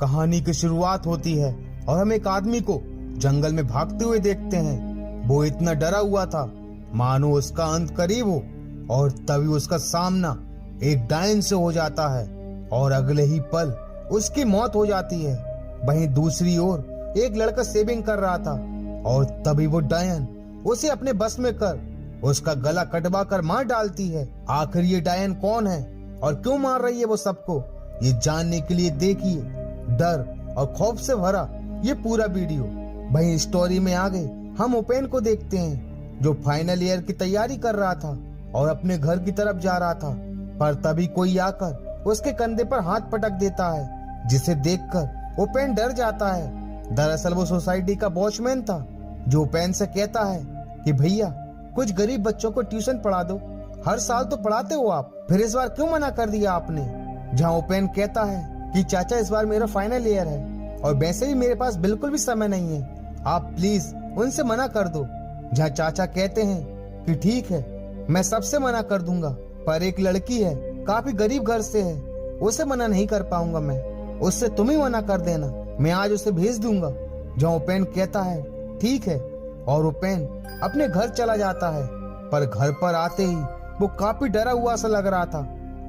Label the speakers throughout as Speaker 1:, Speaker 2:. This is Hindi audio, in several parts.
Speaker 1: कहानी की शुरुआत होती है और हम एक आदमी को जंगल में भागते हुए देखते हैं। वो इतना डरा हुआ था मानो उसका अंत करीब हो, और तभी उसका सामना एक डायन से हो जाता है और अगले ही पल उसकी मौत हो जाती है। वहीं दूसरी ओर एक लड़का सेविंग कर रहा था और तभी वो डायन उसे अपने बस में कर उसका गला कटवा कर मार डालती है। आखिर ये डायन कौन है और क्यों मार रही है वो सबको, ये जानने के लिए देखिए डर और खौफ से भरा ये पूरा वीडियो। वहीं स्टोरी में आगे हम उपेन को देखते हैं जो फाइनल ईयर की तैयारी कर रहा था और अपने घर की तरफ जा रहा था, पर तभी कोई आकर उसके कंधे पर हाथ पटक देता है, जिसे देखकर उपेन डर जाता है। दरअसल वो सोसाइटी का वॉचमैन था जो उपेन से कहता है कि भैया कुछ गरीब बच्चों को ट्यूशन पढ़ा दो, हर साल तो पढ़ाते हो आप, फिर इस बार क्यों मना कर दिया आपने। जहाँ उपेन कहता है कि चाचा इस बार मेरा फाइनल ईयर है और वैसे भी मेरे पास बिल्कुल भी समय नहीं है, आप प्लीज उनसे मना कर दो। जहाँ चाचा कहते हैं कि ठीक है मैं सबसे मना कर दूंगा, पर एक लड़की है काफी गरीब घर से है, उसे मना नहीं कर पाऊंगा मैं, उससे तुम ही मना कर देना, मैं आज उसे भेज दूंगा। जहाँ उपेन कहता है ठीक है, और उपेन अपने घर चला जाता है। पर घर पर आते ही वो काफी डरा हुआ सा लग रहा था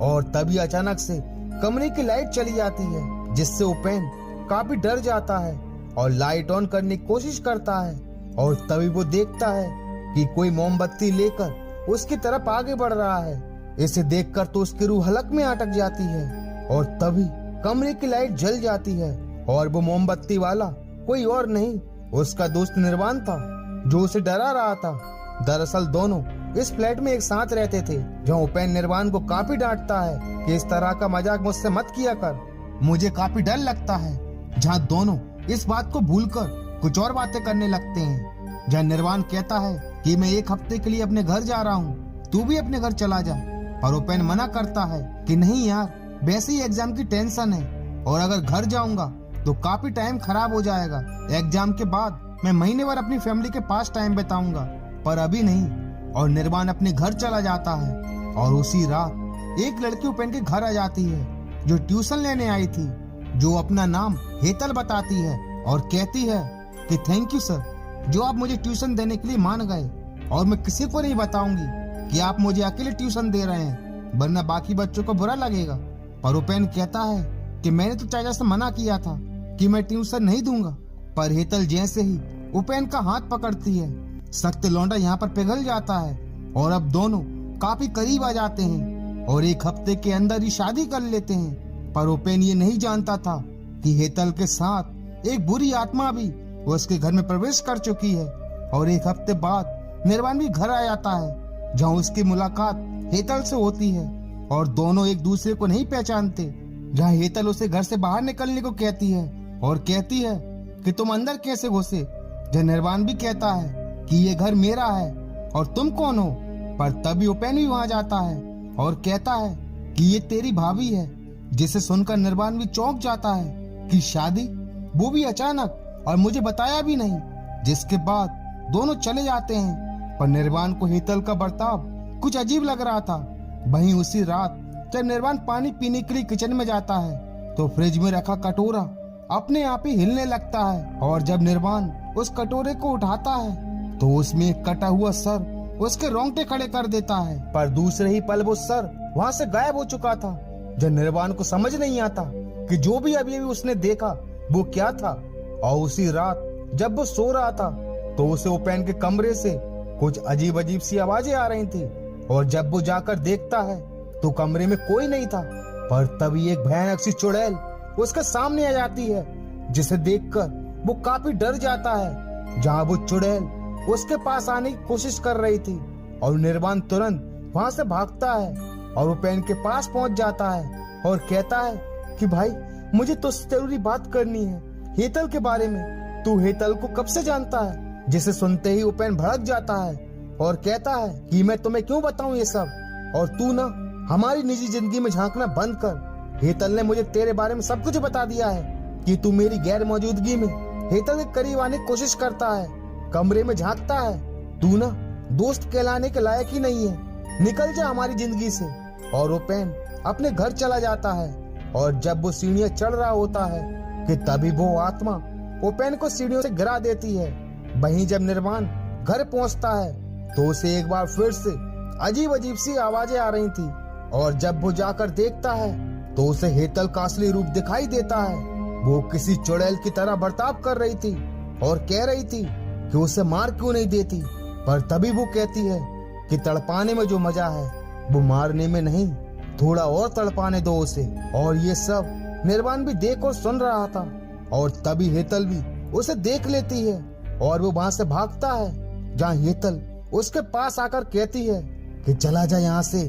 Speaker 1: और तभी अचानक से कमरे की लाइट चली जाती है, जिससे उपेन काफी डर जाता है और लाइट ऑन करने की कोशिश करता है। और तभी वो देखता है कि कोई मोमबत्ती लेकर उसकी तरफ आगे बढ़ रहा है। इसे देखकर तो उसकी रूह हलक में अटक जाती है और तभी कमरे की लाइट जल जाती है और वो मोमबत्ती वाला कोई और नहीं उसका दोस्त निर्वाण था जो उसे डरा रहा था। दरअसल दोनों इस फ्लैट में एक साथ रहते थे। जहाँ उपेन निर्वाण को काफी डांटता है कि इस तरह का मजाक मुझसे मत किया कर, मुझे काफी डर लगता है। जहाँ दोनों इस बात को भूलकर कुछ और बातें करने लगते हैं। जहाँ निर्वाण कहता है कि मैं एक हफ्ते के लिए अपने घर जा रहा हूँ, तू भी अपने घर चला जा, पर उपेन मना करता है कि नहीं यार, वैसे ही एग्जाम की टेंशन है और अगर घर जाऊंगा तो काफी टाइम खराब हो जाएगा, एग्जाम के बाद मैं महीने भर अपनी फैमिली के पास टाइम बिताऊंगा, पर अभी नहीं। और निर्वाण अपने घर चला जाता है और उसी रात एक लड़की उपेन के घर आ जाती है जो ट्यूशन लेने आई थी, जो अपना नाम हेतल बताती है और कहती है कि थैंक यू सर, जो आप मुझे ट्यूशन देने के लिए मान गए, और मैं किसी को नहीं बताऊंगी कि आप मुझे अकेले ट्यूशन दे रहे हैं, वरना बाकी बच्चों को बुरा लगेगा। पर उपेन कहता है कि मैंने तो चाचा से मना किया था कि मैं ट्यूशन नहीं दूंगा। पर हेतल जैसे ही उपेन का हाथ पकड़ती है, सख्त लौंडा यहाँ पर पिघल जाता है और अब दोनों काफी करीब आ जाते हैं और एक हफ्ते के अंदर ही शादी कर लेते हैं। पर उपेन ये नहीं जानता था कि हेतल के साथ एक बुरी आत्मा भी उसके घर में प्रवेश कर चुकी है। और एक हफ्ते बाद निर्वाण भी घर आ जाता है, जहाँ उसकी मुलाकात हेतल से होती है और दोनों एक दूसरे को नहीं पहचानते। जहाँ हेतल उसे घर से बाहर निकलने को कहती है और कहती है कि तुम अंदर कैसे घुसे। जहाँ निर्वाण भी कहता है कि ये घर मेरा है और तुम कौन हो। पर तभी उपेन भी वहां जाता है और कहता है कि ये तेरी भाभी है, जिसे सुनकर निर्वाण भी चौंक जाता है कि शादी, वो भी अचानक और मुझे बताया भी नहीं। जिसके बाद दोनों चले जाते हैं। पर निर्वाण को हेतल का बर्ताव कुछ अजीब लग रहा था। वहीं उसी रात जब निर्वाण पानी पीने के लिए किचन में जाता है तो फ्रिज में रखा कटोरा अपने आप ही हिलने लगता है और जब निर्वाण उस कटोरे को उठाता है तो उसमें एक कटा हुआ सर उसके रोंगटे खड़े कर देता है। पर दूसरे ही पल वो सर वहाँ से गायब हो चुका था। जब निर्वाण को समझ नहीं आता कि जो भी अभी उसने देखा वो क्या था। और उसी रात जब वो सो रहा था तो उसे उपेन के कमरे से कुछ अजीब अजीब सी आवाजें आ रही थी और जब वो जाकर देखता है तो कमरे में कोई नहीं था। पर तभी एक भयानक सी चुड़ैल उसके सामने आ जाती है, जिसे देखकर वो काफी डर जाता है। जहाँ वो चुड़ैल उसके पास आने की कोशिश कर रही थी और निर्वाण तुरंत वहाँ से भागता है और उपेन के पास पहुँच जाता है और कहता है कि भाई मुझे तुझसे जरूरी बात करनी है हेतल के बारे में। तू हेतल को कब से जानता है? जिसे सुनते ही उपेन भड़क जाता है और कहता है कि मैं तुम्हें क्यों बताऊं ये सब, और तू ना हमारी निजी जिंदगी में झांकना बंद कर। हेतल ने मुझे तेरे बारे में सब कुछ बता दिया है कि तू मेरी गैर मौजूदगी में हेतल के करीब आने की कोशिश करता है, कमरे में झांकता है। तू ना दोस्त कहलाने के लायक ही नहीं है, निकल जा हमारी जिंदगी से। और उपेन अपने घर चला जाता है और जब वो सीढ़ियां चढ़ रहा होता है कि तभी वो आत्मा ओपेन को सीढ़ियों से गिरा देती है। वहीं जब निर्वाण घर पहुंचता है तो उसे एक बार फिर से अजीब अजीब सी आवाजें आ रही थी, और जब वो जाकर देखता है तो उसे हेतल का असली रूप दिखाई देता है। वो किसी चुड़ैल की तरह बर्ताव कर रही थी और कह रही थी कि उसे मार क्यों नहीं देती, पर तभी वो कहती है कि तड़पाने में जो मजा है वो मारने में नहीं, थोड़ा और तड़पाने दो उसे। और ये सब निर्वाण भी देख और सुन रहा था, और तभी हेतल भी उसे देख लेती है और वो वहां से भागता है, जहाँ हेतल उसके पास आकर कहती है कि चला जा यहाँ से,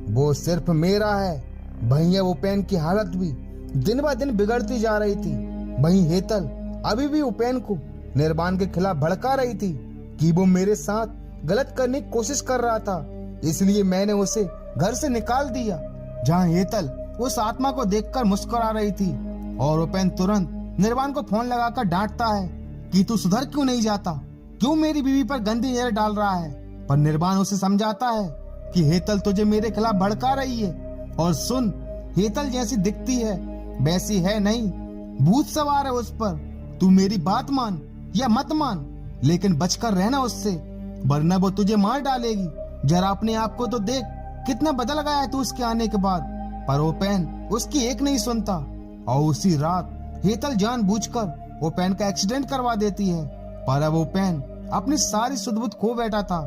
Speaker 1: वो सिर्फ मेरा है। वहीं उपेन की हालत भी दिन ब दिन बिगड़ती जा रही थी। वहीं हेतल अभी भी उपेन को निर्वाण के खिलाफ भड़का रही थी कि वो मेरे साथ गलत करने की कोशिश कर रहा था, इसलिए मैंने उसे घर से निकाल दिया। जहाँ हेतल उस आत्मा को देखकर मुस्कुरा रही थी, और उपेन तुरंत निर्वाण को फोन लगाकर डांटता है कि तू सुधर क्यों नहीं जाता, क्यों मेरी बीवी पर गंदी नजर डाल रहा है। पर निर्वाण उसे समझाता है कि हेतल तुझे मेरे खिलाफ भड़का रही है, और सुन, हेतल जैसी दिखती है वैसी है नहीं, भूत सवार है उस पर। तू मेरी बात मान या मत मान, लेकिन बचकर रहना उससे, वरना वो तुझे मार डालेगी। जरा अपने आप को तो देख, कितना बदल गया है तू उसके आने के बाद। पर ओपेन उसकी एक नहीं सुनता, और उसी रात हेतल जानबूझकर ओपेन का एक्सीडेंट करवा देती है। पर अब ओपेन अपनी सारी सुध-बुध खो बैठा था।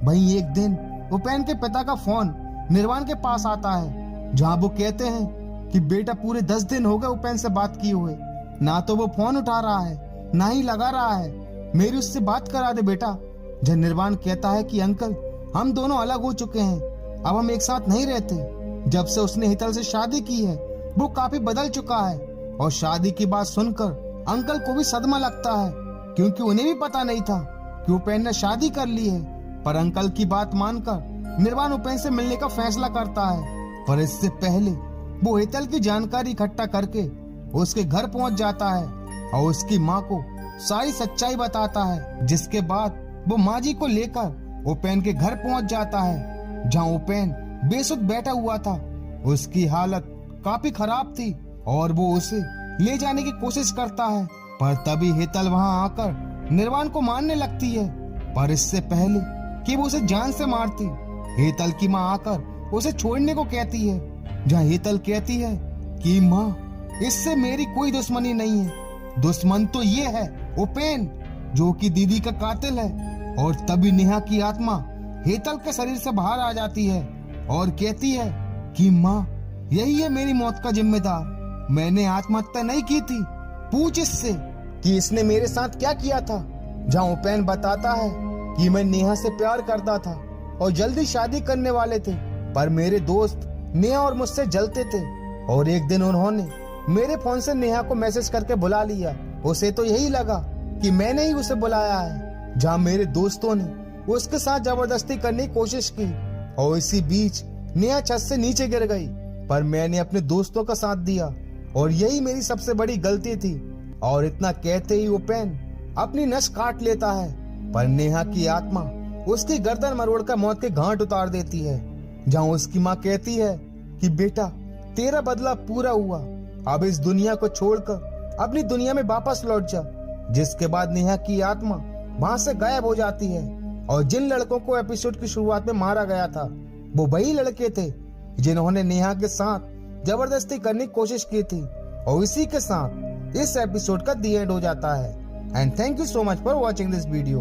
Speaker 1: वहीं एक दिन ओपेन के पिता का फोन निर्वाण के पास आता है, जहाँ वो कहते हैं कि बेटा पूरे 10 दिन हो गए ओपेन से बात किए हुए, ना तो वो फोन उठा रहा है ना ही लगा रहा है, मेरी उससे बात करा दे बेटा। जब निर्वाण कहता है कि अंकल हम दोनों अलग हो चुके हैं, अब हम एक साथ नहीं रहते। जब से उसने हेतल से शादी की है वो काफी बदल चुका है, और शादी की बात सुनकर अंकल को भी सदमा लगता है, क्योंकि उन्हें भी पता नहीं था कि ओपेन ने शादी कर ली है। पर अंकल की बात मानकर निर्वाण ओपेन से मिलने का फैसला करता है, पर इससे पहले वो हेतल की जानकारी इकट्ठा करके उसके घर पहुंच जाता है और उसकी माँ को सारी सच्चाई बताता है। जिसके बाद वो माँ जी को लेकर ओपेन के घर पहुंच जाता है, जहाँ ओपेन बेसुध बैठा हुआ था। उसकी हालत काफी खराब थी और वो उसे ले जाने की कोशिश करता है, पर तभी हेतल वहां आकर निर्वाण को मारने लगती है। पर इससे पहले कि वो उसे जान से मारती, हेतल की माँ आकर उसे छोड़ने को कहती है, जहाँ हेतल कहती है कि माँ इससे मेरी कोई दुश्मनी नहीं है, दुश्मन तो ये है ओपेन, जो कि दीदी का कातिल है। और तभी नेहा की आत्मा हेतल के शरीर से बाहर आ जाती है और कहती है कि माँ यही है मेरी मौत का जिम्मेदार, मैंने आत्महत्या नहीं की थी, पूछ इससे कि इसने मेरे साथ क्या किया था। जहाँ ओपेन बताता है कि मैं नेहा से प्यार करता था और जल्दी शादी करने वाले थे, पर मेरे दोस्त नेहा और मुझसे जलते थे, और एक दिन उन्होंने मेरे फोन से नेहा को मैसेज करके बुला लिया। उसे तो यही लगा कि मैंने ही उसे बुलाया है। जहाँ मेरे दोस्तों ने उसके साथ जबरदस्ती करने की कोशिश की, और इसी बीच नेहा छत से नीचे गिर गई, पर मैंने अपने दोस्तों का साथ दिया और यही मेरी सबसे बड़ी गलती थी। और इतना कहते ही ओपेन अपनी नस काट लेता है, पर नेहा की आत्मा उसकी गर्दन मरोड़कर मौत के घाट उतार देती है। जहाँ उसकी माँ कहती है कि बेटा तेरा बदला पूरा हुआ, अब इस दुनिया को छोड़कर अपनी दुनिया में वापस लौट जा। जिसके बाद नेहा की आत्मा वहां से गायब हो जाती है, और जिन लड़कों को एपिसोड की शुरुआत में मारा गया था वो वही लड़के थे जिन्होंने नेहा के साथ जबरदस्ती करने की कोशिश की थी। और इसी के साथ इस एपिसोड का दी एंड हो जाता है। And thank you so much for watching this video.